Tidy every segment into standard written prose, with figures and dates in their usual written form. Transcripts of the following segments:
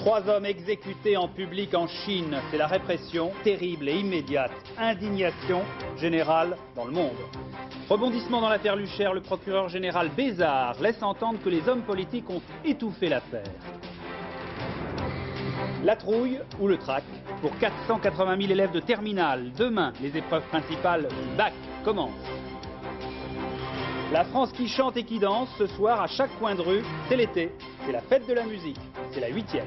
3 hommes exécutés en public en Chine. C'est la répression terrible et immédiate. Indignation générale dans le monde. Rebondissement dans l'affaire Luchaire, le procureur général Bézard laisse entendre que les hommes politiques ont étouffé l'affaire. La trouille ou le trac pour 480 000 élèves de terminale. Demain, les épreuves principales du bac commencent. La France qui chante et qui danse ce soir à chaque coin de rue, c'est l'été, c'est la fête de la musique, c'est la 8e.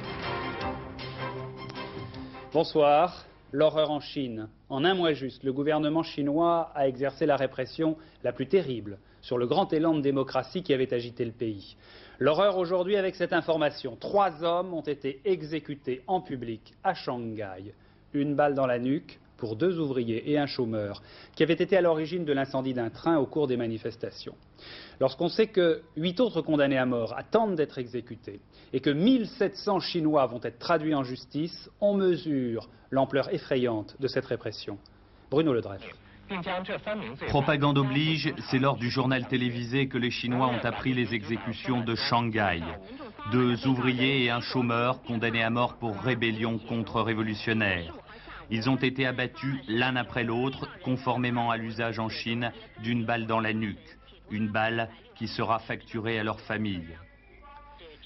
Bonsoir. L'horreur en Chine. En un mois juste, le gouvernement chinois a exercé la répression la plus terrible sur le grand élan de démocratie qui avait agité le pays. L'horreur aujourd'hui avec cette information. 3 hommes ont été exécutés en public à Shanghai. Une balle dans la nuque pour 2 ouvriers et un chômeur qui avaient été à l'origine de l'incendie d'un train au cours des manifestations. Lorsqu'on sait que 8 autres condamnés à mort attendent d'être exécutés et que 1700 Chinois vont être traduits en justice, on mesure l'ampleur effrayante de cette répression. Bruno Ledreff. Propagande oblige, c'est lors du journal télévisé que les Chinois ont appris les exécutions de Shanghai. 2 ouvriers et un chômeur condamnés à mort pour rébellion contre-révolutionnaire. Ils ont été abattus l'un après l'autre, conformément à l'usage en Chine d'une balle dans la nuque. Une balle qui sera facturée à leur famille.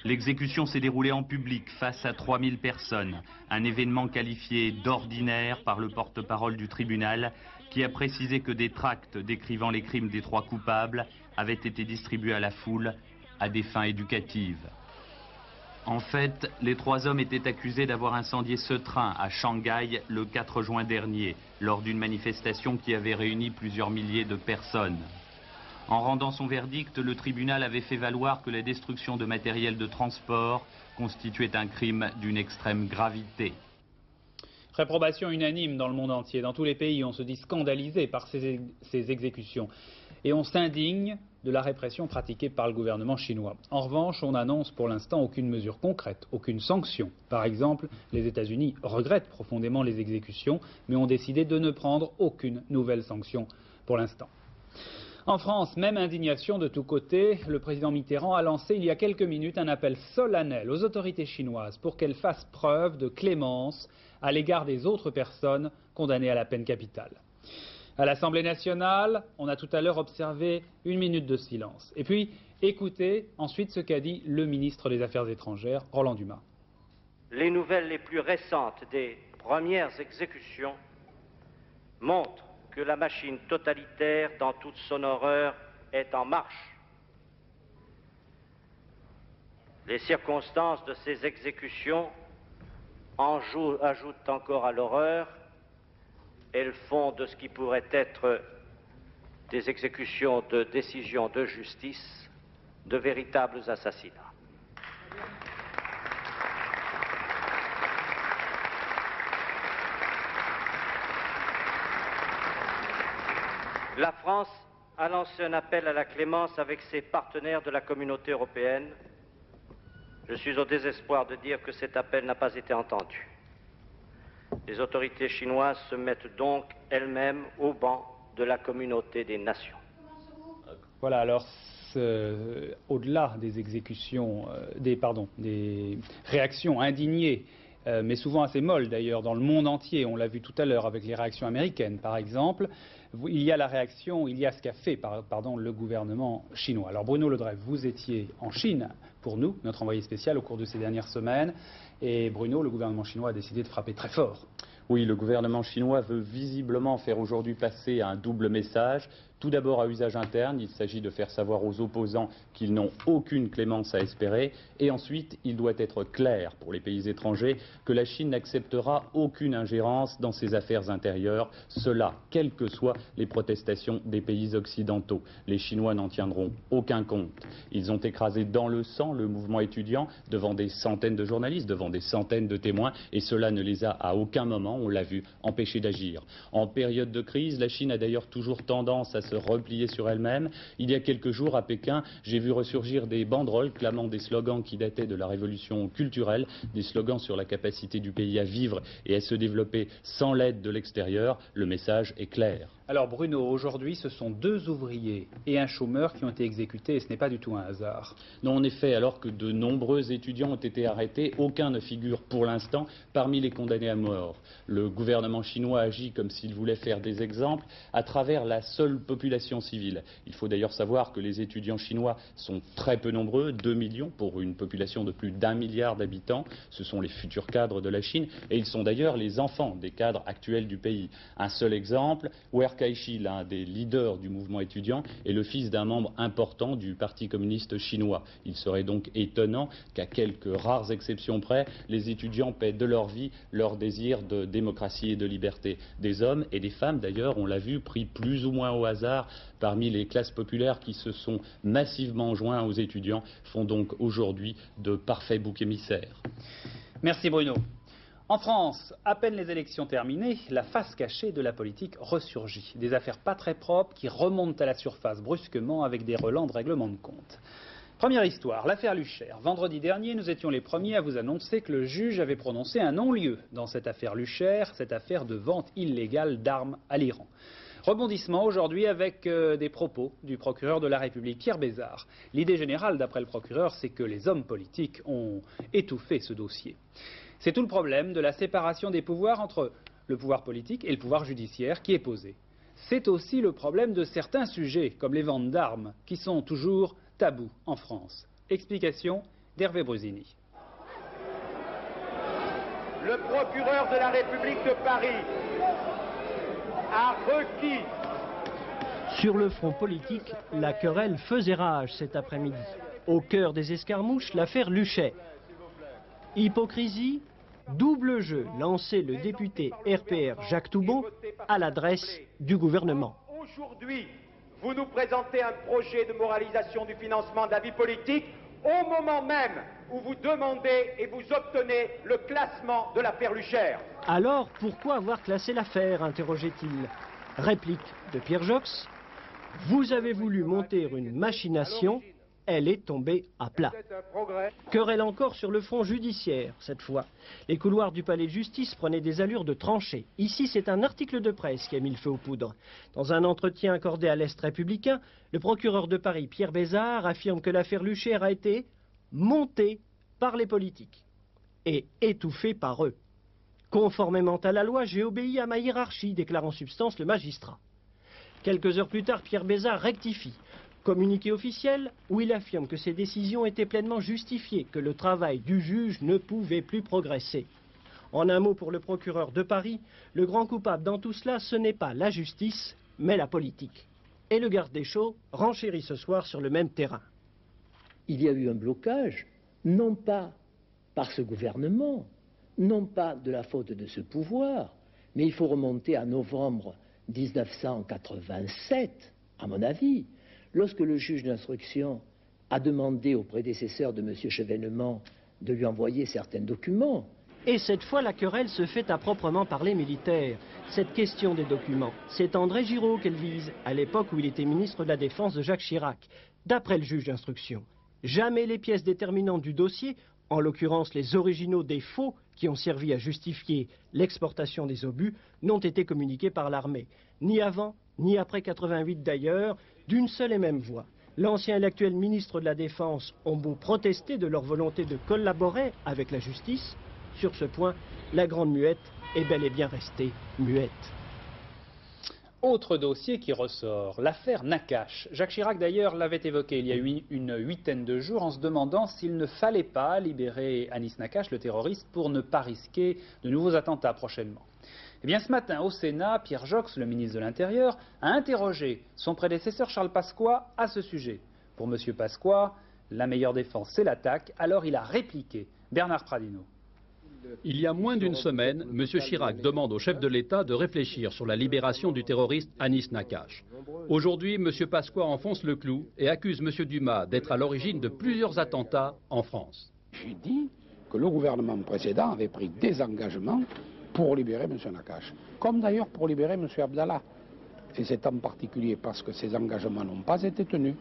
L'exécution s'est déroulée en public face à 3000 personnes, un événement qualifié d'ordinaire par le porte-parole du tribunal qui a précisé que des tracts décrivant les crimes des 3 coupables avaient été distribués à la foule à des fins éducatives. En fait, les 3 hommes étaient accusés d'avoir incendié ce train à Shanghai le 4 juin dernier, lors d'une manifestation qui avait réuni plusieurs milliers de personnes. En rendant son verdict, le tribunal avait fait valoir que la destruction de matériel de transport constituait un crime d'une extrême gravité. Réprobation unanime dans le monde entier. Dans tous les pays, on se dit scandalisé par ces exécutions. Et on s'indigne de la répression pratiquée par le gouvernement chinois. En revanche, on n'annonce pour l'instant aucune mesure concrète, aucune sanction. Par exemple, les États-Unis regrettent profondément les exécutions, mais ont décidé de ne prendre aucune nouvelle sanction pour l'instant. En France, même indignation de tous côtés. Le président Mitterrand a lancé il y a quelques minutes un appel solennel aux autorités chinoises pour qu'elles fassent preuve de clémence à l'égard des autres personnes condamnées à la peine capitale. À l'Assemblée nationale, on a tout à l'heure observé 1 minute de silence. Et puis, écoutez ensuite ce qu'a dit le ministre des Affaires étrangères, Roland Dumas. Les nouvelles les plus récentes des premières exécutions montrent que la machine totalitaire, dans toute son horreur, est en marche. Les circonstances de ces exécutions ajoutent encore à l'horreur. Elles font de ce qui pourrait être des exécutions de décisions de justice de véritables assassinats. La France a lancé un appel à la clémence avec ses partenaires de la communauté européenne. Je suis au désespoir de dire que cet appel n'a pas été entendu. Les autorités chinoises se mettent donc elles-mêmes au banc de la communauté des nations. Voilà, alors au-delà des exécutions, des réactions indignées, mais souvent assez molles d'ailleurs dans le monde entier, on l'a vu tout à l'heure avec les réactions américaines par exemple, il y a la réaction, il y a ce qu'a fait le gouvernement chinois. Alors Bruno Ledreff, vous étiez en Chine pour nous, notre envoyé spécial au cours de ces dernières semaines, et Bruno, le gouvernement chinois a décidé de frapper très fort. Oui, le gouvernement chinois veut visiblement faire aujourd'hui passer un double message. Tout d'abord à usage interne, il s'agit de faire savoir aux opposants qu'ils n'ont aucune clémence à espérer. Et ensuite, il doit être clair pour les pays étrangers que la Chine n'acceptera aucune ingérence dans ses affaires intérieures. Cela, quelles que soient les protestations des pays occidentaux. Les Chinois n'en tiendront aucun compte. Ils ont écrasé dans le sang le mouvement étudiant devant des centaines de journalistes, devant des centaines de témoins. Et cela ne les a à aucun moment, on l'a vu, empêchés d'agir. En période de crise, la Chine a d'ailleurs toujours tendance à se replier sur elle-même. Il y a quelques jours à Pékin, j'ai vu ressurgir des banderoles clamant des slogans qui dataient de la révolution culturelle, des slogans sur la capacité du pays à vivre et à se développer sans l'aide de l'extérieur. Le message est clair. Alors Bruno, aujourd'hui ce sont 2 ouvriers et un chômeur qui ont été exécutés et ce n'est pas du tout un hasard. Non, en effet, alors que de nombreux étudiants ont été arrêtés, aucun ne figure pour l'instant parmi les condamnés à mort. Le gouvernement chinois agit comme s'il voulait faire des exemples à travers la seule population civile. Il faut d'ailleurs savoir que les étudiants chinois sont très peu nombreux, 2 millions pour une population de plus d'1 milliard d'habitants. Ce sont les futurs cadres de la Chine et ils sont d'ailleurs les enfants des cadres actuels du pays. Un seul exemple, Kai-shi, l'un des leaders du mouvement étudiant, est le fils d'un membre important du Parti communiste chinois. Il serait donc étonnant qu'à quelques rares exceptions près, les étudiants paient de leur vie leur désir de démocratie et de liberté. Des hommes et des femmes, d'ailleurs, on l'a vu, pris plus ou moins au hasard parmi les classes populaires qui se sont massivement joints aux étudiants, font donc aujourd'hui de parfaits boucs émissaires. Merci Bruno. En France, à peine les élections terminées, la face cachée de la politique ressurgit. Des affaires pas très propres qui remontent à la surface brusquement avec des relents de règlement de compte. Première histoire, l'affaire Lucher. Vendredi dernier, nous étions les premiers à vous annoncer que le juge avait prononcé un non-lieu dans cette affaire Lucher, cette affaire de vente illégale d'armes à l'Iran. Rebondissement aujourd'hui avec des propos du procureur de la République, Pierre Bézard. L'idée générale, d'après le procureur, c'est que les hommes politiques ont étouffé ce dossier. C'est tout le problème de la séparation des pouvoirs entre le pouvoir politique et le pouvoir judiciaire qui est posé. C'est aussi le problème de certains sujets, comme les ventes d'armes, qui sont toujours tabous en France. Explication d'Hervé Brusini. Le procureur de la République de Paris a requis. Sur le front politique, la querelle faisait rage cet après-midi. Au cœur des escarmouches, l'affaire Lucher. Hypocrisie, double jeu lancé le député RPR Jacques Toubon à l'adresse du gouvernement. Aujourd'hui, vous nous présentez un projet de moralisation du financement de la vie politique au moment même où vous demandez et vous obtenez le classement de l'affaire Lucher. Alors, pourquoi avoir classé l'affaire, interrogeait-il. Réplique de Pierre Jox. Vous avez voulu monter une machination, elle est tombée à plat. Querelle encore sur le front judiciaire, cette fois. Les couloirs du palais de justice prenaient des allures de tranchées. Ici, c'est un article de presse qui a mis le feu aux poudres. Dans un entretien accordé à l'Est républicain, le procureur de Paris, Pierre Bézard, affirme que l'affaire Lucher a été montée par les politiques et étouffée par eux. Conformément à la loi, j'ai obéi à ma hiérarchie, déclare en substance le magistrat. Quelques heures plus tard, Pierre Bézard rectifie. Communiqué officiel où il affirme que ses décisions étaient pleinement justifiées, que le travail du juge ne pouvait plus progresser. En un mot pour le procureur de Paris, le grand coupable dans tout cela, ce n'est pas la justice, mais la politique. Et le garde des Sceaux renchérit ce soir sur le même terrain. Il y a eu un blocage, non pas par ce gouvernement, non pas de la faute de ce pouvoir, mais il faut remonter à novembre 1987, à mon avis, lorsque le juge d'instruction a demandé au prédécesseur de M. Chevènement de lui envoyer certains documents. Et cette fois, la querelle se fait à proprement parler militaire. Cette question des documents, c'est André Giraud qu'elle vise, à l'époque où il était ministre de la Défense de Jacques Chirac. D'après le juge d'instruction, jamais les pièces déterminantes du dossier, en l'occurrence les originaux des faux qui ont servi à justifier l'exportation des obus, n'ont été communiquées par l'armée. Ni avant, ni après 88 d'ailleurs, d'une seule et même voix. L'ancien et l'actuel ministre de la Défense ont beau protester de leur volonté de collaborer avec la justice. Sur ce point, la grande muette est bel et bien restée muette. Autre dossier qui ressort, l'affaire Nakache. Jacques Chirac d'ailleurs l'avait évoqué il y a une huitaine de jours en se demandant s'il ne fallait pas libérer Anis Nakache, le terroriste, pour ne pas risquer de nouveaux attentats prochainement. Eh bien ce matin au Sénat, Pierre Jox, le ministre de l'Intérieur, a interrogé son prédécesseur Charles Pasqua à ce sujet. Pour M. Pasqua, la meilleure défense c'est l'attaque, alors il a répliqué. Bernard Pradino. Il y a moins d'une semaine, M. Chirac demande au chef de l'État de réfléchir sur la libération du terroriste Anis Nakache. Aujourd'hui, M. Pasqua enfonce le clou et accuse M. Dumas d'être à l'origine de plusieurs attentats en France. J'ai dit que le gouvernement précédent avait pris des engagements pour libérer M. Nakache, comme d'ailleurs pour libérer M. Abdallah. Et c'est en particulier parce que ces engagements n'ont pas été tenus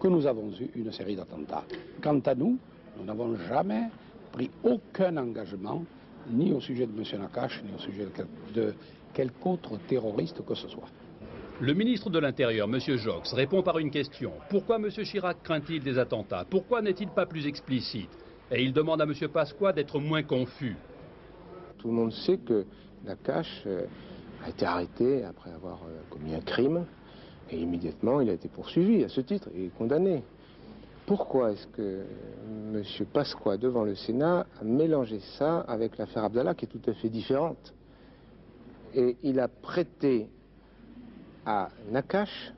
que nous avons eu une série d'attentats. Quant à nous, nous n'avons jamais pris aucun engagement, ni au sujet de M. Nakache, ni au sujet de quelque autre terroriste que ce soit. Le ministre de l'Intérieur, M. Joxe, répond par une question. Pourquoi M. Chirac craint-il des attentats? Pourquoi n'est-il pas plus explicite? Et il demande à M. Pasqua d'être moins confus. Tout le monde sait que Nakache a été arrêté après avoir commis un crime et immédiatement il a été poursuivi à ce titre et condamné. Pourquoi est-ce que M. Pasqua, devant le Sénat, a mélangé ça avec l'affaire Abdallah qui est tout à fait différente? Et il a prêté à Nakache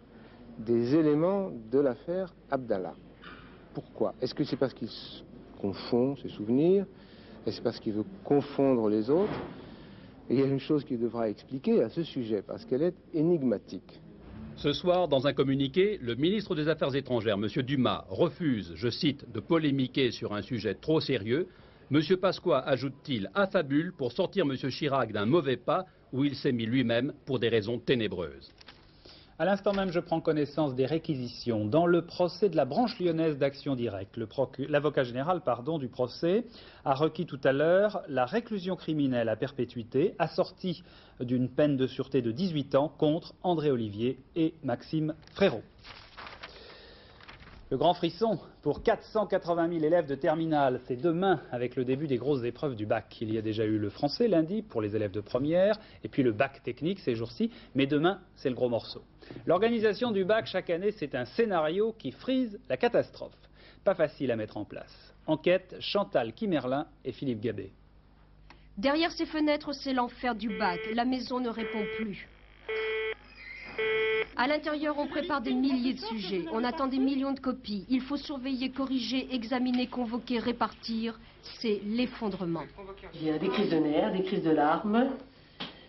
des éléments de l'affaire Abdallah. Pourquoi? Est-ce que c'est parce qu'il confond ses souvenirs? Est-ce parce qu'il veut confondre les autres? Et il y a une chose qu'il devra expliquer à ce sujet, parce qu'elle est énigmatique. Ce soir, dans un communiqué, le ministre des Affaires étrangères, M. Dumas, refuse, je cite, de polémiquer sur un sujet trop sérieux. M. Pasqua, ajoute-t-il, affabule pour sortir M. Chirac d'un mauvais pas où il s'est mis lui-même pour des raisons ténébreuses. À l'instant même, je prends connaissance des réquisitions. Dans le procès de la branche lyonnaise d'Action Directe, l'avocat général du procès a requis tout à l'heure la réclusion criminelle à perpétuité assortie d'une peine de sûreté de 18 ans contre André Olivier et Maxime Frérot. Le grand frisson pour 480 000 élèves de terminale, c'est demain avec le début des grosses épreuves du bac. Il y a déjà eu le français lundi pour les élèves de première et puis le bac technique ces jours-ci, mais demain c'est le gros morceau. L'organisation du bac chaque année, c'est un scénario qui frise la catastrophe. Pas facile à mettre en place. Enquête Chantal Quimerlin et Philippe Gabet. Derrière ces fenêtres, c'est l'enfer du bac. La maison ne répond plus. À l'intérieur, on prépare des milliers de sujets. On attend des millions de copies. Il faut surveiller, corriger, examiner, convoquer, répartir. C'est l'effondrement. Il y a des crises de nerfs, des crises de larmes,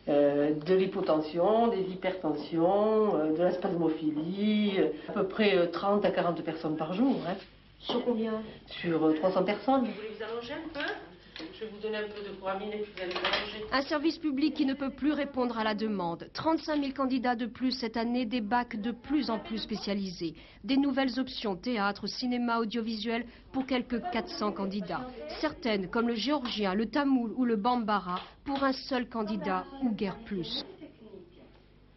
de l'hypotension, des hypertensions, de la spasmophilie. À peu près 30 à 40 personnes par jour. Hein. Sur combien? Sur 300 personnes. Vous voulez vous allonger un peu? Je vais vous donner un peu de Coramine et puis vous allez vous allonger. Un service public qui ne peut plus répondre à la demande. 35 000 candidats de plus cette année, des bacs de plus en plus spécialisés. Des nouvelles options, théâtre, cinéma, audiovisuel, pour quelques 400 candidats. Certaines, comme le géorgien, le tamoul ou le bambara, pour un seul candidat ou guère plus.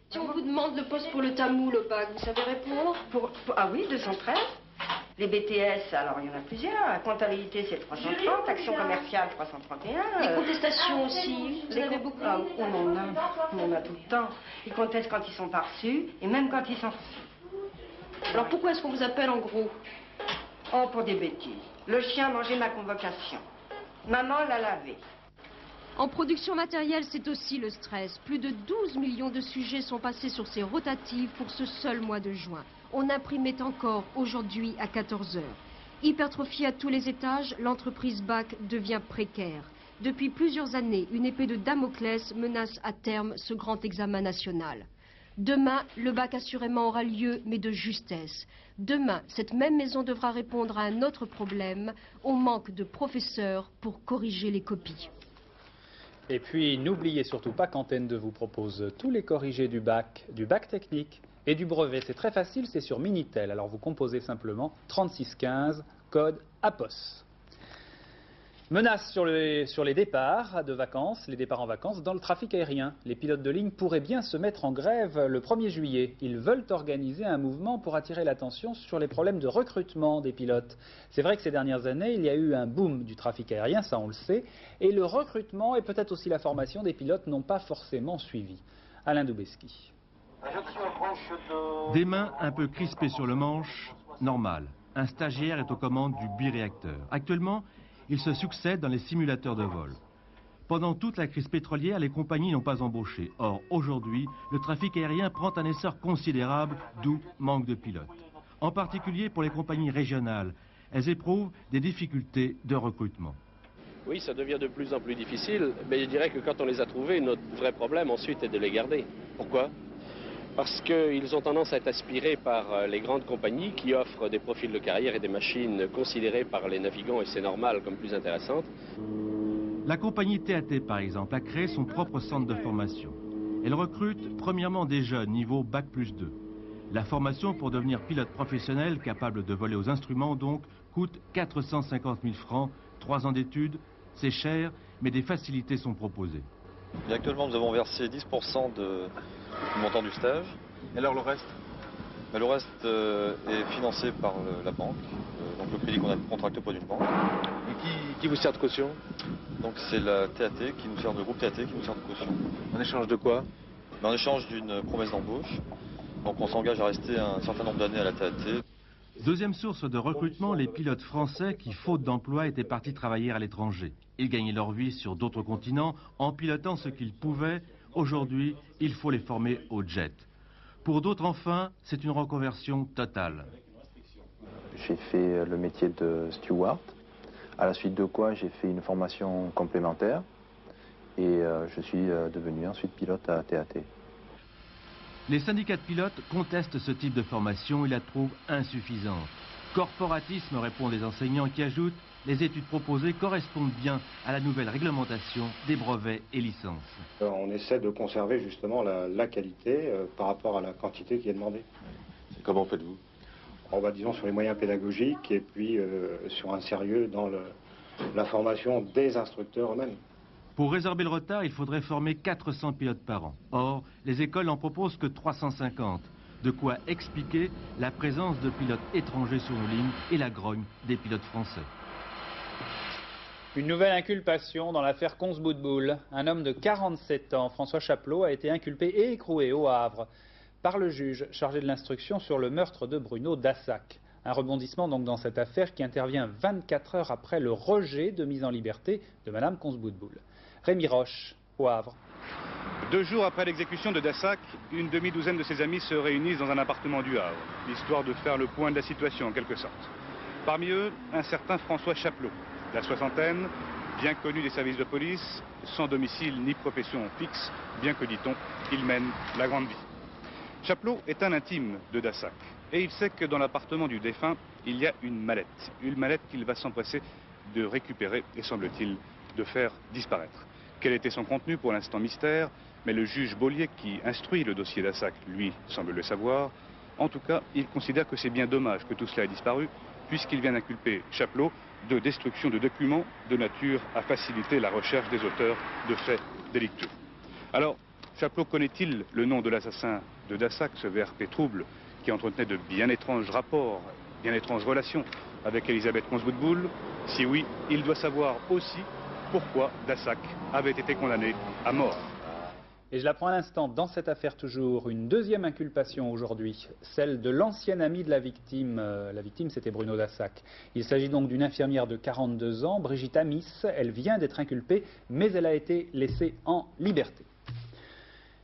Si on vous demande le poste pour le tamoul au bac, vous savez répondre? Ah oui, 213. Les BTS, alors il y en a plusieurs. La comptabilité, c'est 330. Action commerciale, 331. Les contestations aussi, vous en avez beaucoup? Ah, on en a tout le temps. Ils contestent quand ils sont pas reçus et même quand ils sont reçus. Alors pourquoi est-ce qu'on vous appelle en gros? Oh, pour des bêtises. Le chien a mangé ma convocation. Maman l'a lavé. En production matérielle, c'est aussi le stress. Plus de 12 millions de sujets sont passés sur ces rotatives pour ce seul mois de juin. On imprimait encore aujourd'hui à 14 heures. Hypertrophiée à tous les étages, l'entreprise BAC devient précaire. Depuis plusieurs années, une épée de Damoclès menace à terme ce grand examen national. Demain, le bac assurément aura lieu, mais de justesse. Demain, cette même maison devra répondre à un autre problème, au manque de professeurs pour corriger les copies. Et puis, n'oubliez surtout pas qu'Antenne 2 vous propose tous les corrigés du bac technique et du brevet. C'est très facile, c'est sur Minitel. Alors, vous composez simplement 3615, code APOS. Menace sur les départs de vacances, les départs en vacances dans le trafic aérien. Les pilotes de ligne pourraient bien se mettre en grève le 1er juillet. Ils veulent organiser un mouvement pour attirer l'attention sur les problèmes de recrutement des pilotes. C'est vrai que ces dernières années, il y a eu un boom du trafic aérien, ça on le sait, et le recrutement et peut-être aussi la formation des pilotes n'ont pas forcément suivi. Alain Doubeski. Des mains un peu crispées sur le manche, normal. Un stagiaire est aux commandes du biréacteur. Actuellement, il se succède dans les simulateurs de vol. Pendant toute la crise pétrolière, les compagnies n'ont pas embauché. Or, aujourd'hui, le trafic aérien prend un essor considérable, d'où manque de pilotes. En particulier pour les compagnies régionales, elles éprouvent des difficultés de recrutement. Oui, ça devient de plus en plus difficile, mais je dirais que quand on les a trouvés, notre vrai problème ensuite est de les garder. Pourquoi ? Parce qu'ils ont tendance à être aspirés par les grandes compagnies qui offrent des profils de carrière et des machines considérées par les navigants, et c'est normal, comme plus intéressantes. La compagnie TAT, par exemple, a créé son propre centre de formation. Elle recrute premièrement des jeunes niveau Bac+2. La formation pour devenir pilote professionnel capable de voler aux instruments, donc, coûte 450 000 francs, 3 ans d'études. C'est cher, mais des facilités sont proposées. Et actuellement, nous avons versé 10% du montant du stage. Et alors le reste? Le reste est financé par la banque, donc le crédit qu'on a contracté auprès d'une banque. Et qui vous sert de caution? Donc c'est la TAT qui nous sert, le groupe TAT qui nous sert de caution. En échange de quoi? En échange d'une promesse d'embauche. Donc on s'engage à rester un certain nombre d'années à la TAT. Deuxième source de recrutement, les pilotes français qui, faute d'emploi, étaient partis travailler à l'étranger. Ils gagnaient leur vie sur d'autres continents en pilotant ce qu'ils pouvaient. Aujourd'hui, il faut les former au jet. Pour d'autres, enfin, c'est une reconversion totale. J'ai fait le métier de steward, à la suite de quoi j'ai fait une formation complémentaire et je suis devenu ensuite pilote à TAT. Les syndicats de pilotes contestent ce type de formation et la trouvent insuffisante. Corporatisme, répondent les enseignants qui ajoutent « Les études proposées correspondent bien à la nouvelle réglementation des brevets et licences. » On essaie de conserver justement la qualité par rapport à la quantité qui est demandée. Et comment faites-vous? Disons sur les moyens pédagogiques et puis sur un sérieux dans la formation des instructeurs eux-mêmes. Pour résorber le retard, il faudrait former 400 pilotes par an. Or, les écoles n'en proposent que 350. De quoi expliquer la présence de pilotes étrangers sur nos lignes et la grogne des pilotes français. Une nouvelle inculpation dans l'affaire Consboudboul. Un homme de 47 ans, François Chapelot, a été inculpé et écroué au Havre par le juge chargé de l'instruction sur le meurtre de Bruno Dassac. Un rebondissement donc dans cette affaire qui intervient 24 heures après le rejet de mise en liberté de Madame Consboudboul. Rémi Roche, au Havre. 2 jours après l'exécution de Dassac, une demi-douzaine de ses amis se réunissent dans un appartement du Havre, histoire de faire le point de la situation en quelque sorte. Parmi eux, un certain François Chapelot, la soixantaine, bien connu des services de police, sans domicile ni profession fixe, bien que, dit-on, il mène la grande vie. Chapelot est un intime de Dassac, et il sait que dans l'appartement du défunt, il y a une mallette qu'il va s'empresser de récupérer et, semble-t-il, de faire disparaître. Quel était son contenu, pour l'instant mystère, mais le juge Beaulier, qui instruit le dossier Dassac, lui, semble le savoir. En tout cas, il considère que c'est bien dommage que tout cela ait disparu, puisqu'il vient d'inculper Chapelot de destruction de documents de nature à faciliter la recherche des auteurs de faits délictueux. Alors, Chapelot connaît-il le nom de l'assassin de Dassac, ce VRP trouble, qui entretenait de bien étranges rapports, bien étranges relations avec Elisabeth Consboudboul? Si oui, il doit savoir aussi pourquoi Dassac avait été condamné à mort. Et je l'apprends à l'instant, dans cette affaire toujours, une deuxième inculpation aujourd'hui, celle de l'ancienne amie de la victime. La victime, c'était Bruno Dassac. Il s'agit donc d'une infirmière de 42 ans, Brigitte Amis. Elle vient d'être inculpée, mais elle a été laissée en liberté.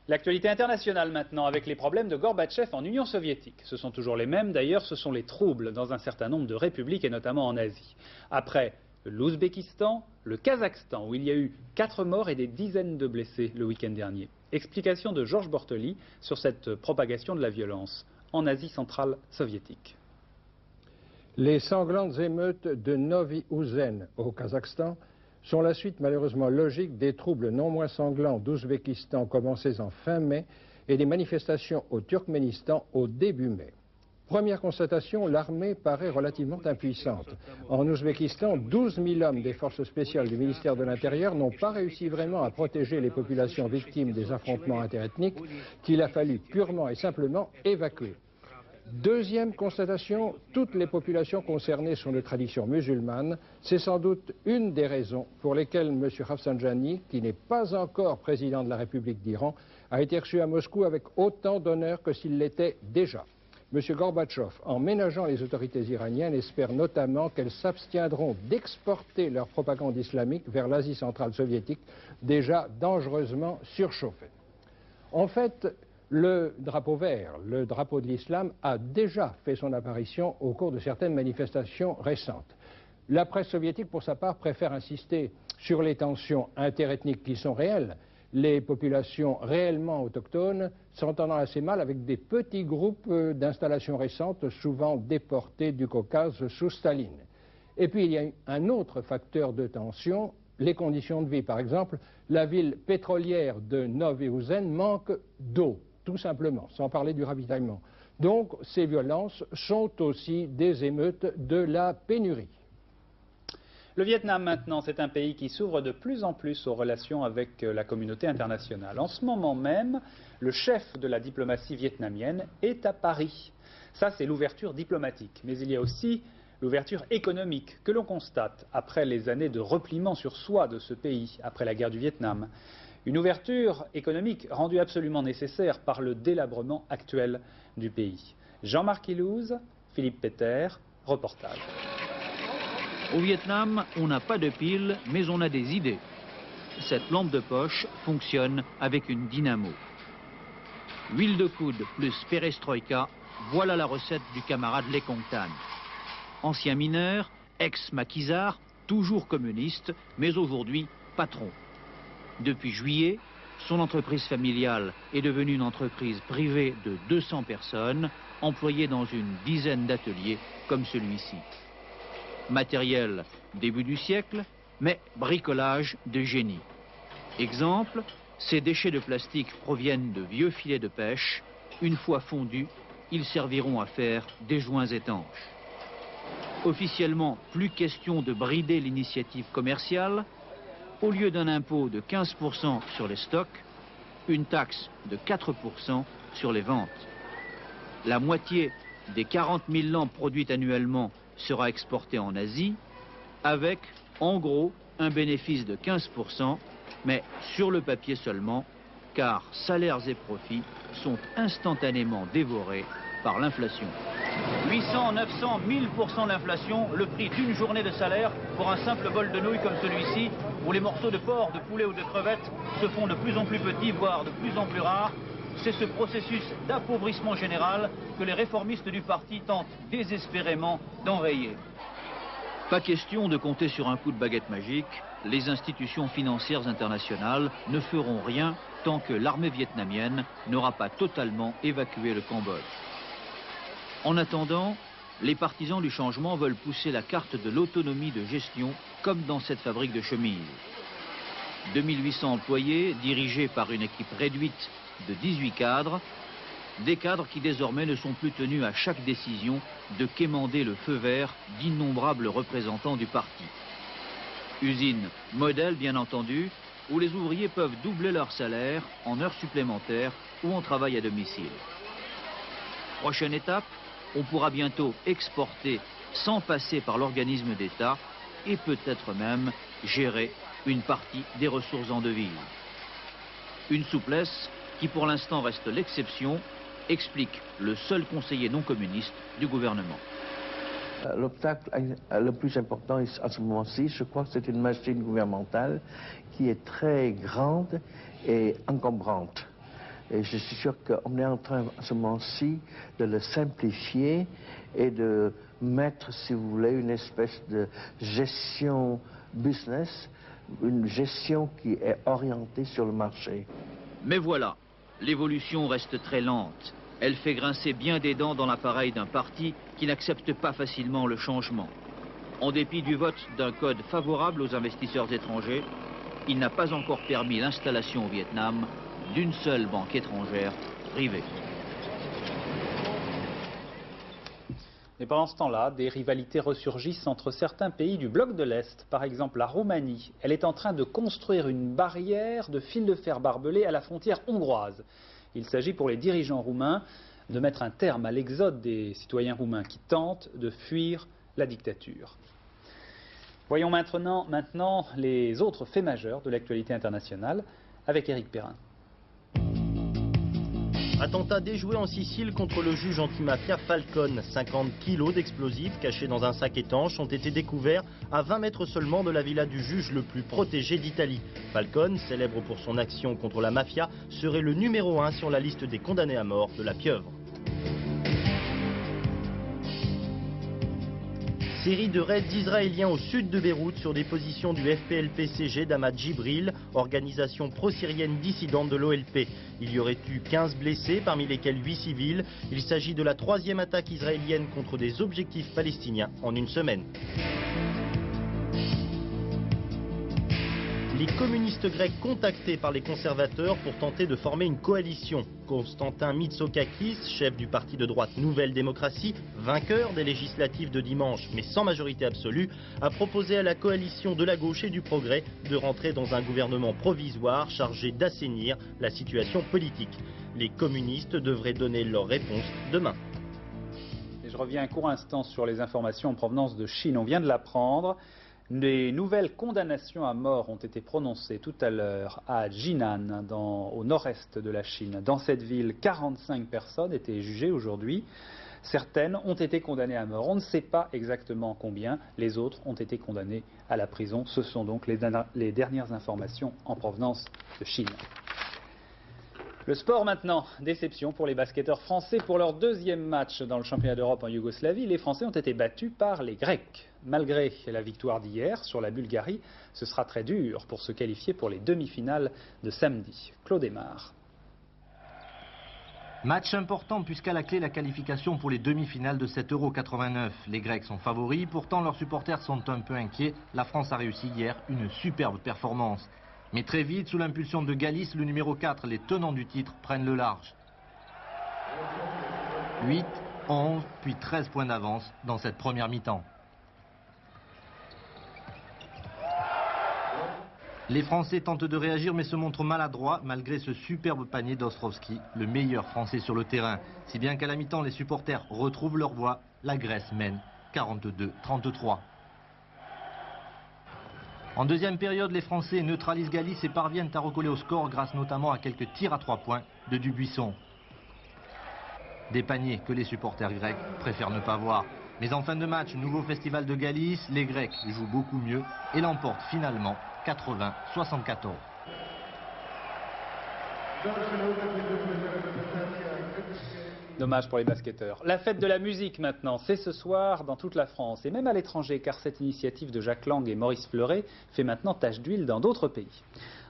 L'actualité internationale maintenant, avec les problèmes de Gorbatchev en Union soviétique. Ce sont toujours les mêmes, d'ailleurs, ce sont les troubles dans un certain nombre de républiques, et notamment en Asie. Après l'Ouzbékistan, le Kazakhstan, où il y a eu 4 morts et des dizaines de blessés le week-end dernier. Explication de Georges Bortoli sur cette propagation de la violence en Asie centrale soviétique. Les sanglantes émeutes de Novi Ouzhen au Kazakhstan sont la suite malheureusement logique des troubles non moins sanglants d'Ouzbékistan commencés en fin mai et des manifestations au Turkménistan au début mai. Première constatation, l'armée paraît relativement impuissante. En Ouzbékistan, 12 000 hommes des forces spéciales du ministère de l'Intérieur n'ont pas réussi vraiment à protéger les populations victimes des affrontements interethniques qu'il a fallu purement et simplement évacuer. Deuxième constatation, toutes les populations concernées sont de tradition musulmane. C'est sans doute une des raisons pour lesquelles M. Rafsanjani, qui n'est pas encore président de la République d'Iran, a été reçu à Moscou avec autant d'honneur que s'il l'était déjà. M. Gorbatchev, en ménageant les autorités iraniennes, espère notamment qu'elles s'abstiendront d'exporter leur propagande islamique vers l'Asie centrale soviétique, déjà dangereusement surchauffée. En fait, le drapeau vert, le drapeau de l'islam, a déjà fait son apparition au cours de certaines manifestations récentes. La presse soviétique, pour sa part, préfère insister sur les tensions interethniques qui sont réelles. Les populations réellement autochtones s'entendant assez mal avec des petits groupes d'installations récentes, souvent déportés du Caucase sous Staline. Et puis il y a un autre facteur de tension, les conditions de vie. Par exemple, la ville pétrolière de Novi Ouzhen manque d'eau, tout simplement, sans parler du ravitaillement. Donc ces violences sont aussi des émeutes de la pénurie. Le Vietnam maintenant, c'est un pays qui s'ouvre de plus en plus aux relations avec la communauté internationale. En ce moment même, le chef de la diplomatie vietnamienne est à Paris. Ça, c'est l'ouverture diplomatique. Mais il y a aussi l'ouverture économique que l'on constate après les années de repliement sur soi de ce pays, après la guerre du Vietnam. Une ouverture économique rendue absolument nécessaire par le délabrement actuel du pays. Jean-Marc Ilouz, Philippe Peter, reportage. Au Vietnam, on n'a pas de pile, mais on a des idées. Cette lampe de poche fonctionne avec une dynamo. Huile de coude plus perestroïka, voilà la recette du camarade Lê Công Tan. Ancien mineur, ex-maquisard, toujours communiste, mais aujourd'hui patron. Depuis juillet, son entreprise familiale est devenue une entreprise privée de 200 personnes, employée dans une dizaine d'ateliers comme celui-ci. Matériel début du siècle, mais bricolage de génie. Exemple, ces déchets de plastique proviennent de vieux filets de pêche. Une fois fondus, ils serviront à faire des joints étanches. Officiellement, plus question de brider l'initiative commerciale. Au lieu d'un impôt de 15% sur les stocks, une taxe de 4% sur les ventes. La moitié des 40 000 lampes produites annuellement sera exportée en Asie, avec, en gros, un bénéfice de 15%, mais sur le papier seulement, car salaires et profits sont instantanément dévorés par l'inflation. 800, 900, 1000% d'inflation, le prix d'une journée de salaire pour un simple bol de nouilles comme celui-ci, où les morceaux de porc, de poulet ou de crevettes se font de plus en plus petits, voire de plus en plus rares. C'est ce processus d'appauvrissement général que les réformistes du parti tentent désespérément d'enrayer. Pas question de compter sur un coup de baguette magique. Les institutions financières internationales ne feront rien tant que l'armée vietnamienne n'aura pas totalement évacué le Cambodge. En attendant, les partisans du changement veulent pousser la carte de l'autonomie de gestion comme dans cette fabrique de chemises. 2800 employés dirigés par une équipe réduite de 18 cadres, des cadres qui désormais ne sont plus tenus à chaque décision de quémander le feu vert d'innombrables représentants du parti. Usine modèle bien entendu, où les ouvriers peuvent doubler leur salaire en heures supplémentaires ou en travail à domicile. Prochaine étape, on pourra bientôt exporter sans passer par l'organisme d'État et peut-être même gérer une partie des ressources en devises. Une souplesse qui pour l'instant reste l'exception, explique le seul conseiller non communiste du gouvernement. L'obstacle le plus important à ce moment-ci, je crois que c'est une machine gouvernementale qui est très grande et encombrante. Et je suis sûr qu'on est en train, à ce moment-ci, de le simplifier et de mettre, si vous voulez, une espèce de gestion business, une gestion qui est orientée sur le marché. Mais voilà, l'évolution reste très lente. Elle fait grincer bien des dents dans l'appareil d'un parti qui n'accepte pas facilement le changement. En dépit du vote d'un code favorable aux investisseurs étrangers, il n'a pas encore permis l'installation au Vietnam d'une seule banque étrangère privée. Et pendant ce temps-là, des rivalités ressurgissent entre certains pays du bloc de l'Est. Par exemple, la Roumanie. Elle est en train de construire une barrière de fil de fer barbelé à la frontière hongroise. Il s'agit pour les dirigeants roumains de mettre un terme à l'exode des citoyens roumains qui tentent de fuir la dictature. Voyons maintenant les autres faits majeurs de l'actualité internationale avec Éric Perrin. Attentat déjoué en Sicile contre le juge antimafia Falcone. 50 kilos d'explosifs cachés dans un sac étanche ont été découverts à 20 mètres seulement de la villa du juge le plus protégé d'Italie. Falcone, célèbre pour son action contre la mafia, serait le numéro 1 sur la liste des condamnés à mort de la pieuvre. Série de raids israéliens au sud de Beyrouth sur des positions du FPLP-CG d'Ahmad Jibril, organisation pro-syrienne dissidente de l'OLP. Il y aurait eu 15 blessés, parmi lesquels 8 civils. Il s'agit de la 3e attaque israélienne contre des objectifs palestiniens en une semaine. Les communistes grecs contactés par les conservateurs pour tenter de former une coalition. Constantin Mitsokakis, chef du parti de droite Nouvelle Démocratie, vainqueur des législatives de dimanche mais sans majorité absolue, a proposé à la coalition de la gauche et du progrès de rentrer dans un gouvernement provisoire chargé d'assainir la situation politique. Les communistes devraient donner leur réponse demain. Et je reviens un court instant sur les informations en provenance de Chine. On vient de l'apprendre. Des nouvelles condamnations à mort ont été prononcées tout à l'heure à Jinan, au nord-est de la Chine. Dans cette ville, 45 personnes étaient jugées aujourd'hui. Certaines ont été condamnées à mort. On ne sait pas exactement combien. Les autres ont été condamnées à la prison. Ce sont donc les dernières informations en provenance de Chine. Le sport maintenant, déception pour les basketteurs français. Pour leur deuxième match dans le championnat d'Europe en Yougoslavie, les Français ont été battus par les Grecs. Malgré la victoire d'hier sur la Bulgarie, ce sera très dur pour se qualifier pour les demi-finales de samedi. Claude Aymar. Match important puisqu'à la clé la qualification pour les demi-finales de cet Euro 89. Les Grecs sont favoris, pourtant leurs supporters sont un peu inquiets. La France a réussi hier une superbe performance. Mais très vite, sous l'impulsion de Galis, le numéro 4, les tenants du titre prennent le large. 8, 11, puis 13 points d'avance dans cette première mi-temps. Les Français tentent de réagir mais se montrent maladroits malgré ce superbe panier d'Ostrovski, le meilleur Français sur le terrain. Si bien qu'à la mi-temps, les supporters retrouvent leur voix, la Grèce mène 42-33. En deuxième période, les Français neutralisent Galis et parviennent à recoller au score grâce notamment à quelques tirs à 3 points de Dubuisson. Des paniers que les supporters grecs préfèrent ne pas voir. Mais en fin de match, nouveau festival de Galis, les Grecs jouent beaucoup mieux et l'emportent finalement 80-74. Dommage pour les basketteurs. La fête de la musique maintenant, c'est ce soir dans toute la France et même à l'étranger, car cette initiative de Jacques Lang et Maurice Fleuret fait maintenant tache d'huile dans d'autres pays.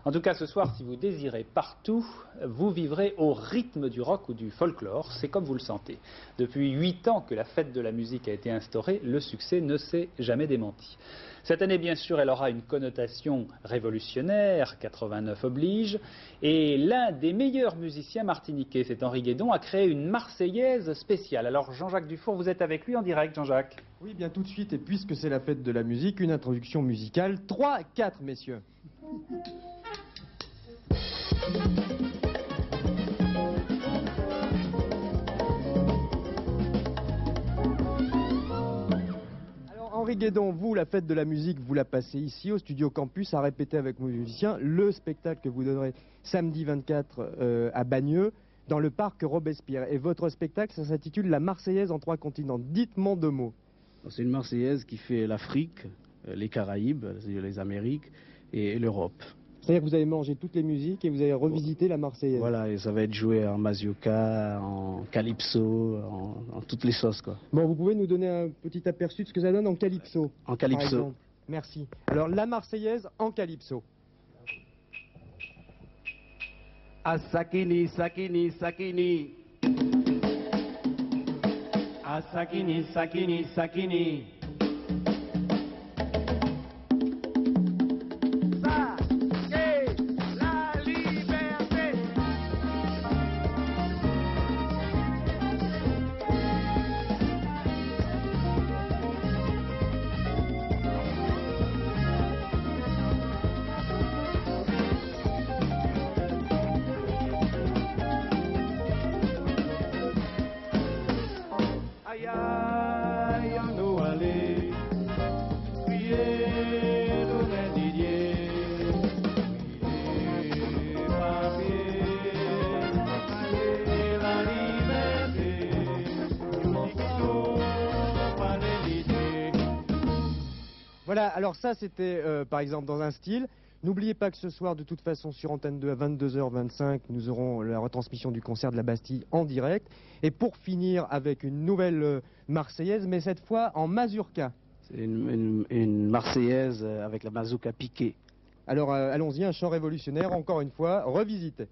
En tout cas, ce soir, si vous désirez partout, vous vivrez au rythme du rock ou du folklore, c'est comme vous le sentez. Depuis 8 ans que la fête de la musique a été instaurée, le succès ne s'est jamais démenti. Cette année, bien sûr, elle aura une connotation révolutionnaire, 89 oblige, et l'un des meilleurs musiciens martiniquais, c'est Henri Guédon, a créé une Marseillaise spéciale. Alors Jean-Jacques Dufour, vous êtes avec lui en direct, Jean-Jacques? Oui, bien tout de suite, et puisque c'est la fête de la musique, une introduction musicale, 3-4, messieurs. Henri Guédon, vous, la fête de la musique, vous la passez ici au Studio Campus à répéter avec vos musiciens le spectacle que vous donnerez samedi 24 à Bagneux dans le parc Robespierre. Et votre spectacle, ça s'intitule La Marseillaise en 3 continents. Dites-moi 2 mots. C'est une Marseillaise qui fait l'Afrique, les Caraïbes, les Amériques et l'Europe. C'est-à-dire que vous avez mangé toutes les musiques et vous avez revisité la Marseillaise. Voilà, et ça va être joué en mazurka, en calypso, en toutes les sauces, quoi. Bon, vous pouvez nous donner un petit aperçu de ce que ça donne en calypso. En calypso. Merci. Alors, la Marseillaise en calypso. Asakini, sakini, sakini. Asakini, sakini, sakini. Voilà, alors ça c'était par exemple dans un style. N'oubliez pas que ce soir, de toute façon, sur Antenne 2 à 22h25, nous aurons la retransmission du concert de la Bastille en direct. Et pour finir avec une nouvelle Marseillaise, mais cette fois en mazurka. C'est une Marseillaise avec la mazurka piquée. Alors allons-y, un chant révolutionnaire, encore une fois, revisité.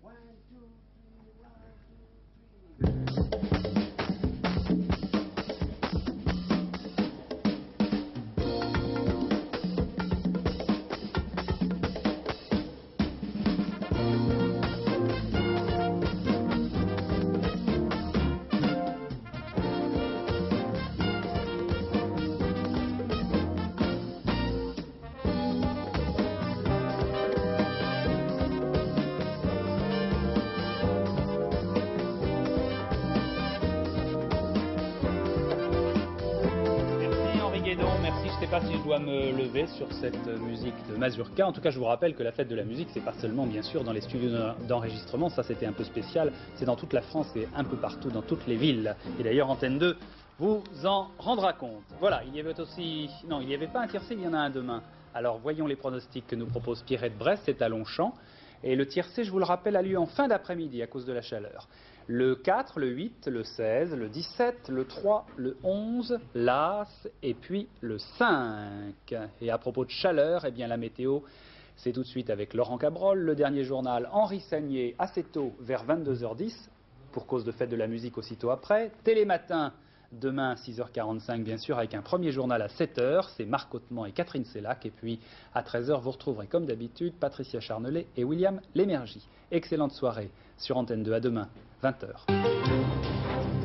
sais pas si je dois me lever sur cette musique de Mazurka. En tout cas, je vous rappelle que la fête de la musique, c'est pas seulement, bien sûr, dans les studios d'enregistrement. Ça, c'était un peu spécial. C'est dans toute la France et un peu partout, dans toutes les villes. Et d'ailleurs, Antenne 2 vous en rendra compte. Voilà, il y avait aussi... Non, il n'y avait pas un tiercé, il y en a un demain. Alors, voyons les pronostics que nous propose Pierrette Brest. C'est à Longchamp. Et le tiercé, je vous le rappelle, a lieu en fin d'après-midi à cause de la chaleur. Le 4, le 8, le 16, le 17, le 3, le 11, l'As et puis le 5. Et à propos de chaleur, eh bien la météo, c'est tout de suite avec Laurent Cabrol, le dernier journal Henri Sagnier assez tôt vers 22h10, pour cause de fête de la musique aussitôt après. Télématin, demain à 6h45 bien sûr, avec un premier journal à 7h, c'est Marc Hautement et Catherine Sellac. Et puis à 13h, vous retrouverez comme d'habitude Patricia Charnelet et William Lémergie. Excellente soirée sur Antenne 2, à demain, 20h.